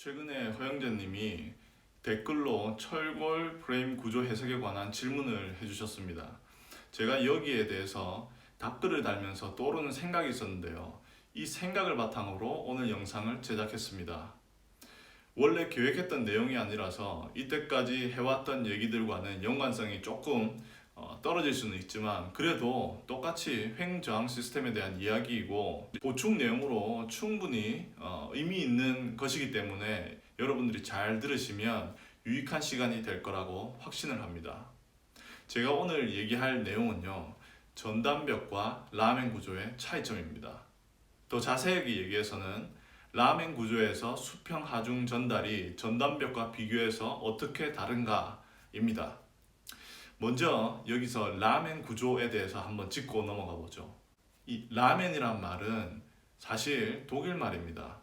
최근에 허영재님이 댓글로 철골 프레임 구조 해석에 관한 질문을 해주셨습니다. 제가 여기에 대해서 답글을 달면서 떠오르는 생각이 있었는데요. 이 생각을 바탕으로 오늘 영상을 제작했습니다. 원래 계획했던 내용이 아니라서 이때까지 해왔던 얘기들과는 연관성이 조금 떨어질 수는 있지만 그래도 똑같이 횡저항 시스템에 대한 이야기이고 보충 내용으로 충분히 의미 있는 것이기 때문에 여러분들이 잘 들으시면 유익한 시간이 될 거라고 확신을 합니다. 제가 오늘 얘기할 내용은요, 전단벽과 라멘 구조의 차이점입니다. 더 자세하게 얘기해서는 라멘 구조에서 수평 하중 전달이 전단벽과 비교해서 어떻게 다른가입니다. 먼저 여기서 라멘 구조에 대해서 한번 짚고 넘어가 보죠. 이 라멘이란 말은 사실 독일 말입니다.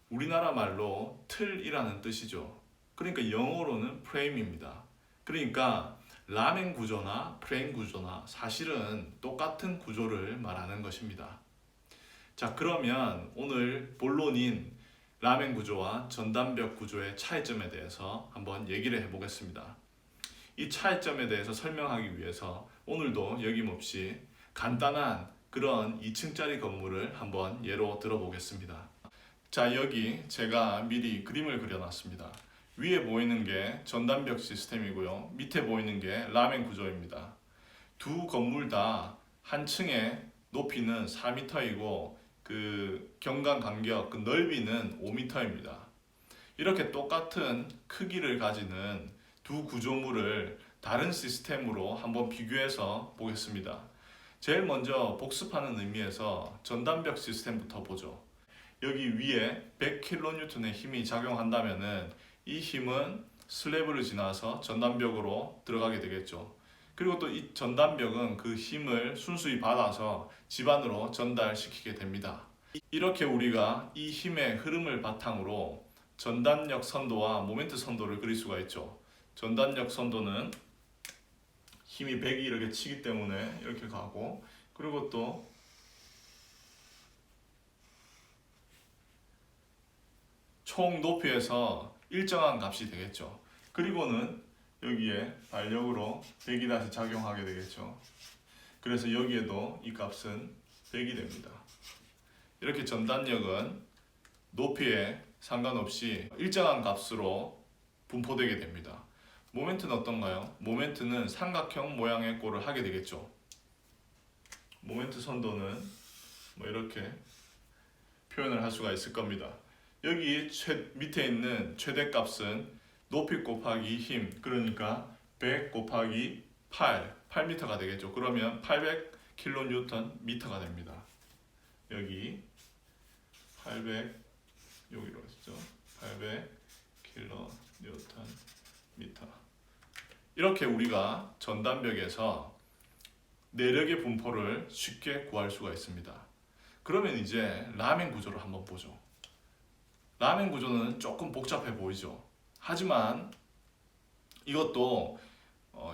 우리나라 말로 틀이라는 뜻이죠. 그러니까 영어로는 프레임입니다. 그러니까 라멘 구조나 프레임 구조나 사실은 똑같은 구조를 말하는 것입니다. 자, 그러면 오늘 본론인 라멘 구조와 전단벽 구조의 차이점에 대해서 한번 얘기를 해보겠습니다. 이 차이점에 대해서 설명하기 위해서 오늘도 여김없이 간단한 그런 2층짜리 건물을 한번 예로 들어보겠습니다. 자, 여기 제가 미리 그림을 그려놨습니다. 위에 보이는 게 전단벽 시스템이고요. 밑에 보이는 게 라멘 구조입니다. 두 건물 다 한 층의 높이는 4m이고 그 경관 간격, 그 넓이는 5m입니다. 이렇게 똑같은 크기를 가지는 두 구조물을 다른 시스템으로 한번 비교해서 보겠습니다. 제일 먼저 복습하는 의미에서 전단벽 시스템부터 보죠. 여기 위에 100kN의 힘이 작용한다면은 이 힘은 슬래브를 지나서 전단벽으로 들어가게 되겠죠. 그리고 또 이 전단벽은 그 힘을 순수히 받아서 집안으로 전달시키게 됩니다. 이렇게 우리가 이 힘의 흐름을 바탕으로 전단력 선도와 모멘트 선도를 그릴 수가 있죠. 전단력 선도는 힘이 100이 이렇게 치기 때문에 이렇게 가고, 그리고 또 총 높이에서 일정한 값이 되겠죠. 그리고는 여기에 반력으로 100이 다시 작용하게 되겠죠. 그래서 여기에도 이 값은 100이 됩니다. 이렇게 전단력은 높이에 상관없이 일정한 값으로 분포되게 됩니다. 모멘트는 어떤가요? 모멘트는 삼각형 모양의 꼴을 하게 되겠죠. 모멘트 선도는 뭐 이렇게 표현을 할 수가 있을 겁니다. 여기 밑에 있는 최대값은 높이 곱하기 힘, 그러니까 100 곱하기 8m가 되겠죠. 그러면 800kNm가 됩니다. 여기 800, 여기로 했죠. 800kNm. 이렇게 우리가 전단벽에서 내력의 분포를 쉽게 구할 수가 있습니다. 그러면 이제 라멘 구조를 한번 보죠. 라멘 구조는 조금 복잡해 보이죠. 하지만 이것도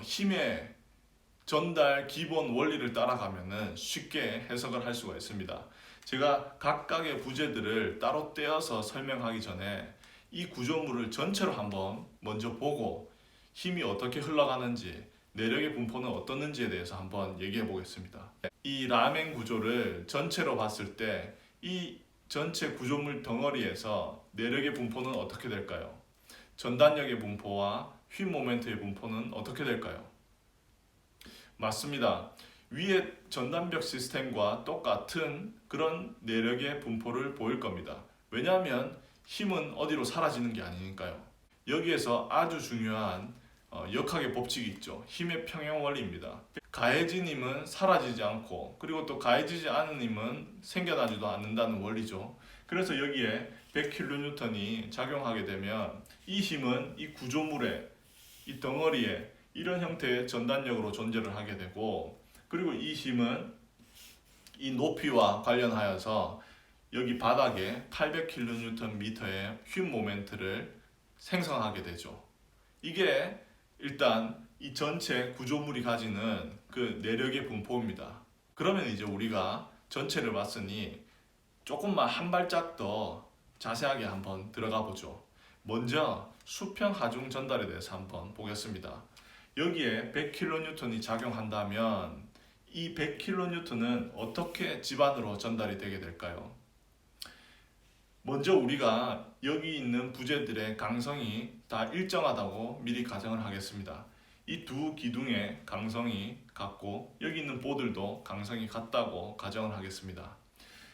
힘의 전달 기본 원리를 따라가면은 쉽게 해석을 할 수가 있습니다. 제가 각각의 부재들을 따로 떼어서 설명하기 전에 이 구조물을 전체로 한번 먼저 보고 힘이 어떻게 흘러가는지, 내력의 분포는 어떻는지에 대해서 한번 얘기해 보겠습니다. 이 라멘 구조를 전체로 봤을 때 이 전체 구조물 덩어리에서 내력의 분포는 어떻게 될까요? 전단력의 분포와 휨 모멘트의 분포는 어떻게 될까요? 맞습니다. 위에 전단벽 시스템과 똑같은 그런 내력의 분포를 보일 겁니다. 왜냐하면 힘은 어디로 사라지는 게 아니니까요. 여기에서 아주 중요한 역학의 법칙이 있죠. 힘의 평형 원리입니다. 가해진 힘은 사라지지 않고, 그리고 또 가해지지 않은 힘은 생겨나지도 않는다는 원리죠. 그래서 여기에 100kN이 작용하게 되면 이 힘은 이 구조물에, 이 덩어리에 이런 형태의 전단력으로 존재를 하게 되고, 그리고 이 힘은 이 높이와 관련하여서 여기 바닥에 800kNm의 휨 모멘트를 생성하게 되죠. 이게 일단 이 전체 구조물이 가지는 그 내력의 분포입니다. 그러면 이제 우리가 전체를 봤으니 조금만 한 발짝 더 자세하게 한번 들어가 보죠. 먼저 수평 하중 전달에 대해서 한번 보겠습니다. 여기에 100kN이 작용한다면 이 100kN은 어떻게 집안으로 전달이 되게 될까요? 먼저 우리가 여기 있는 부재들의 강성이 다 일정하다고 미리 가정을 하겠습니다. 이 두 기둥의 강성이 같고 여기 있는 보들도 강성이 같다고 가정을 하겠습니다.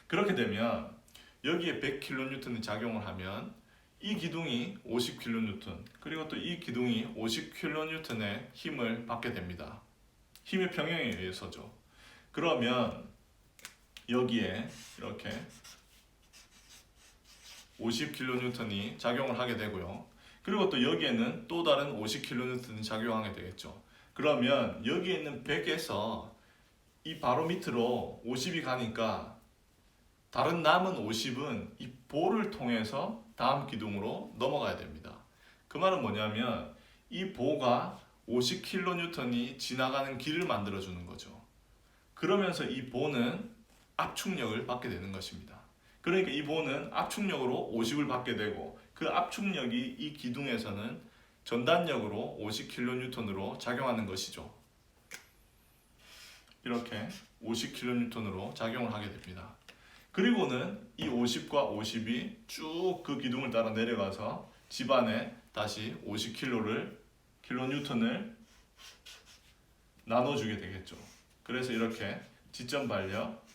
그렇게 되면 여기에 100kN이 작용을 하면 이 기둥이 50kN 그리고 또 이 기둥이 50kN의 힘을 받게 됩니다. 힘의 평형에 의해서죠. 그러면 여기에 이렇게 50kN이 작용을 하게 되고요. 그리고 또 여기에는 또 다른 50kN이 작용하게 되겠죠. 그러면 여기에 있는 100에서 이 바로 밑으로 50이 가니까 다른 남은 50은 이 보를 통해서 다음 기둥으로 넘어가야 됩니다. 그 말은 뭐냐면 이 보가 50kN이 지나가는 길을 만들어주는 거죠. 그러면서 이 보는 압축력을 받게 되는 것입니다. 그러니까 이 보는 압축력으로 50을 받게 되고 그 압축력이 이 기둥에서는 전단력으로 50kN으로 작용하는 것이죠. 이렇게 50kN으로 작용을 하게 됩니다. 그리고는 이 50과 50이 쭉 그 기둥을 따라 내려가서 집안에 다시 50kN을 나눠주게 되겠죠. 그래서 이렇게 지점 반력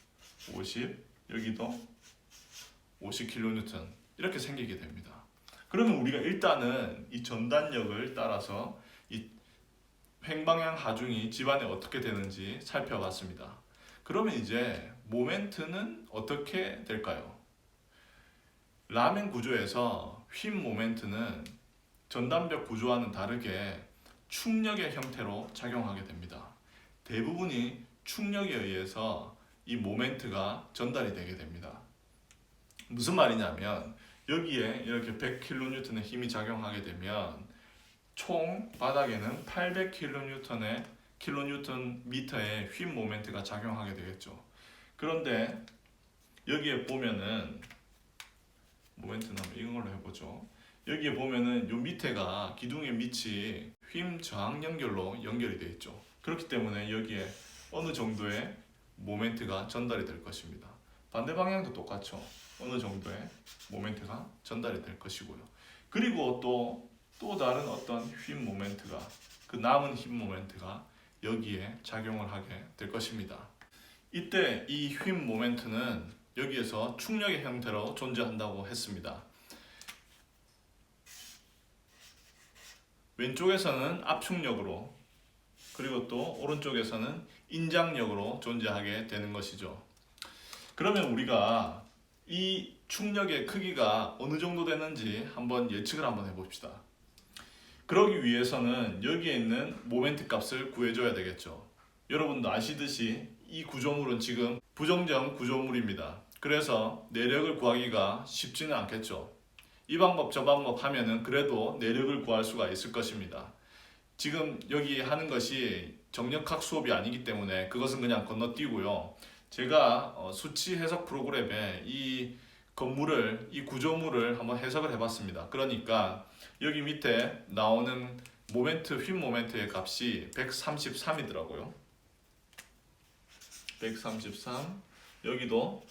50, 여기도 50kN 이렇게 생기게 됩니다. 그러면 우리가 일단은 이 전단력을 따라서 이 횡방향 하중이 집안에 어떻게 되는지 살펴봤습니다. 그러면 이제 모멘트는 어떻게 될까요? 라멘 구조에서 휨 모멘트는 전단벽 구조와는 다르게 충력의 형태로 작용하게 됩니다. 대부분이 충력에 의해서 이 모멘트가 전달이 되게 됩니다. 무슨 말이냐면 여기에 이렇게 100kN의 힘이 작용하게 되면 총 바닥에는 800kN의 킬로뉴턴/미터의 휨 모멘트가 작용하게 되겠죠. 그런데 여기에 보면은 모멘트는 한번 이런 걸로 해보죠. 여기에 보면은 요 밑에가 기둥의 밑이 휨 저항 연결로 연결이 되어 있죠. 그렇기 때문에 여기에 어느 정도의 모멘트가 전달이 될 것입니다. 반대 방향도 똑같죠. 어느 정도의 모멘트가 전달이 될 것이고요. 그리고 또 다른 어떤 휨 모멘트가 그 남은 휨 모멘트가 여기에 작용을 하게 될 것입니다. 이때 이 휨 모멘트는 여기에서 충력의 형태로 존재한다고 했습니다. 왼쪽에서는 압축력으로 그리고 또 오른쪽에서는 인장력으로 존재하게 되는 것이죠. 그러면 우리가 이 충력의 크기가 어느 정도 되는지 한번 예측을 한번 해봅시다. 그러기 위해서는 여기에 있는 모멘트 값을 구해줘야 되겠죠. 여러분도 아시듯이 이 구조물은 지금 부정정 구조물입니다. 그래서 내력을 구하기가 쉽지는 않겠죠. 이 방법 저 방법 하면은 그래도 내력을 구할 수가 있을 것입니다. 지금 여기 하는 것이 정력학 수업이 아니기 때문에 그것은 그냥 건너뛰고요. 제가 수치 해석 프로그램에 이 건물을, 이 구조물을 한번 해석을 해봤습니다. 그러니까 여기 밑에 나오는 모멘트, 휨 모멘트의 값이 133이더라고요. 133, 여기도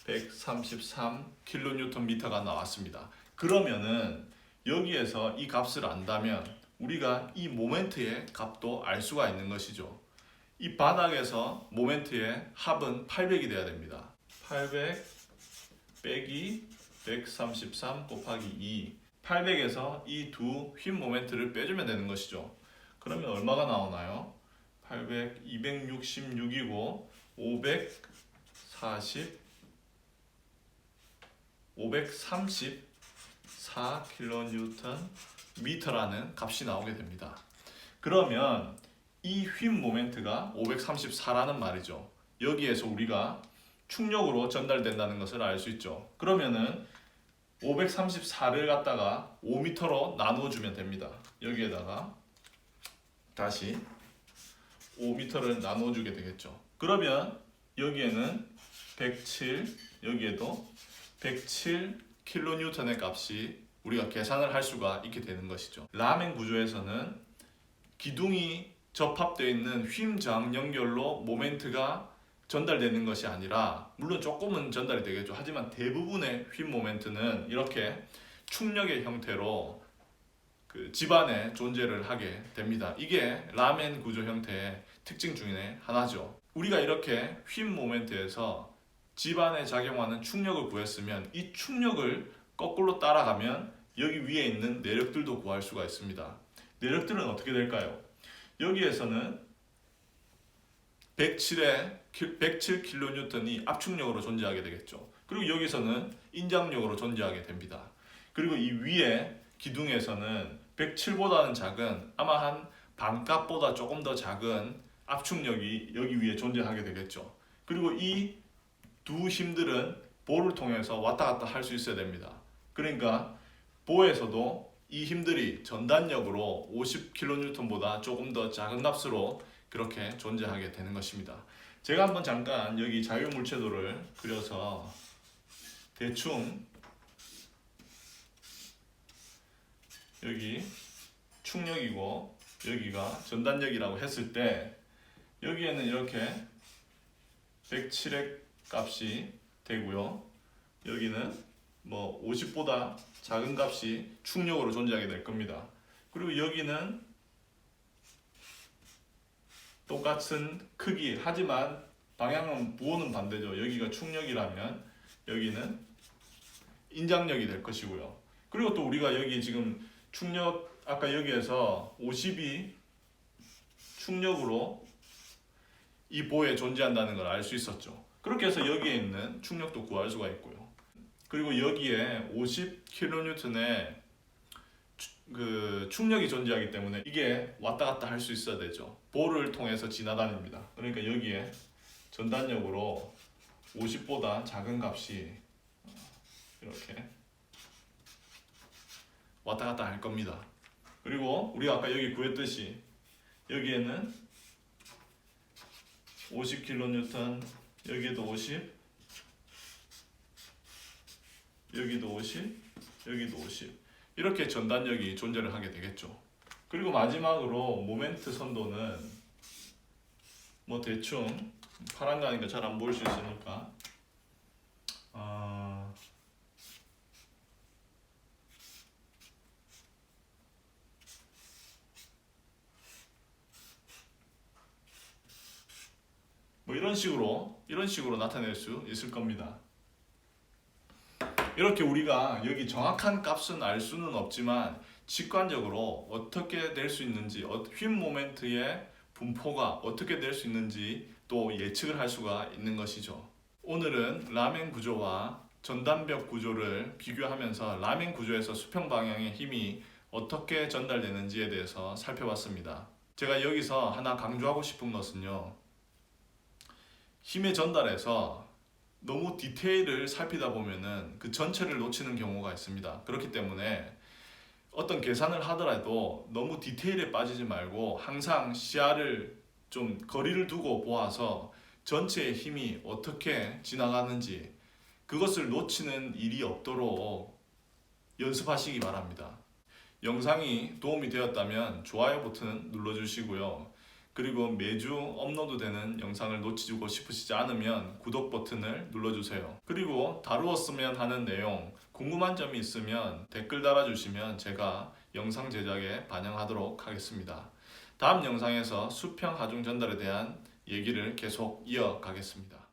133kNm가 나왔습니다. 그러면은 여기에서 이 값을 안다면 우리가 이 모멘트의 값도 알 수가 있는 것이죠. 이 바닥에서 모멘트의 합은 800이 돼야 됩니다. 800 빼기 133 곱하기 2, 800에서 이 두 휨 모멘트를 빼주면 되는 것이죠. 그러면 얼마가 나오나요? 800, 266이고 534kNm라는 값이 나오게 됩니다. 그러면 이 휨 모멘트가 534라는 말이죠. 여기에서 우리가 충력으로 전달된다는 것을 알 수 있죠. 그러면은 534를 갖다가 5m로 나누어 주면 됩니다. 여기에다가 다시 5m를 나누어 주게 되겠죠. 그러면 여기에는 107, 여기에도 107 킬로뉴턴의 값이 우리가 계산을 할 수가 있게 되는 것이죠. 라멘 구조에서는 기둥이 접합되어 있는 휨 저항 연결로 모멘트가 전달되는 것이 아니라, 물론 조금은 전달이 되겠죠. 하지만 대부분의 휨 모멘트는 이렇게 충력의 형태로 그 집안에 존재를 하게 됩니다. 이게 라멘 구조 형태의 특징 중에 하나죠. 우리가 이렇게 휨 모멘트에서 집안에 작용하는 충력을 구했으면 이 충력을 거꾸로 따라가면 여기 위에 있는 내력들도 구할 수가 있습니다. 내력들은 어떻게 될까요? 여기에서는 107kN이 압축력으로 존재하게 되겠죠. 그리고 여기서는 인장력으로 존재하게 됩니다. 그리고 이 위에 기둥에서는 107보다는 작은, 아마 한 반값보다 조금 더 작은 압축력이 여기 위에 존재하게 되겠죠. 그리고 이 두 힘들은 보를 통해서 왔다 갔다 할 수 있어야 됩니다. 그러니까 보에서도 이 힘들이 전단력으로 50kN보다 조금 더 작은 값으로 그렇게 존재하게 되는 것입니다. 제가 한번 잠깐 여기 자유물체도를 그려서 대충 여기 충력이고 여기가 전단력이라고 했을 때, 여기에는 이렇게 107의 값이 되고요. 여기는 뭐 50보다 작은 값이 충력으로 존재하게 될 겁니다. 그리고 여기는 똑같은 크기, 하지만 방향은 부호는 반대죠. 여기가 충력이라면 여기는 인장력이 될 것이고요. 그리고 또 우리가 여기 지금 충력, 아까 여기에서 50이 충력으로 이 보에 존재한다는 걸 알 수 있었죠. 그렇게 해서 여기에 있는 충력도 구할 수가 있고요. 그리고 여기에 50kN의 그 충력이 존재하기 때문에 이게 왔다 갔다 할 수 있어야 되죠. 볼을 통해서 지나다닙니다. 그러니까 여기에 전단력으로 50보다 작은 값이 이렇게 왔다 갔다 할 겁니다. 그리고 우리가 아까 여기 구했듯이 여기에는 50kN, 여기에도 50, 여기도 50, 여기도 50, 이렇게 전단력이 존재를 하게 되겠죠. 그리고 마지막으로 모멘트 선도는 뭐 대충 파란 거 하니까 잘 안 보일 수 있으니까 뭐 이런 식으로 나타낼 수 있을 겁니다. 이렇게 우리가 여기 정확한 값은 알 수는 없지만 직관적으로 어떻게 될 수 있는지, 휨 모멘트의 분포가 어떻게 될 수 있는지 또 예측을 할 수가 있는 것이죠. 오늘은 라멘 구조와 전단벽 구조를 비교하면서 라멘 구조에서 수평 방향의 힘이 어떻게 전달되는지에 대해서 살펴봤습니다. 제가 여기서 하나 강조하고 싶은 것은요, 힘의 전달에서 너무 디테일을 살피다 보면은 그 전체를 놓치는 경우가 있습니다. 그렇기 때문에 어떤 계산을 하더라도 너무 디테일에 빠지지 말고 항상 시야를 좀 거리를 두고 보아서 전체의 힘이 어떻게 지나가는지 그것을 놓치는 일이 없도록 연습하시기 바랍니다. 영상이 도움이 되었다면 좋아요 버튼 눌러주시고요. 그리고 매주 업로드되는 영상을 놓치고 싶으시지 않으면 구독 버튼을 눌러주세요. 그리고 다루었으면 하는 내용, 궁금한 점이 있으면 댓글 달아주시면 제가 영상 제작에 반영하도록 하겠습니다. 다음 영상에서 수평 하중 전달에 대한 얘기를 계속 이어가겠습니다.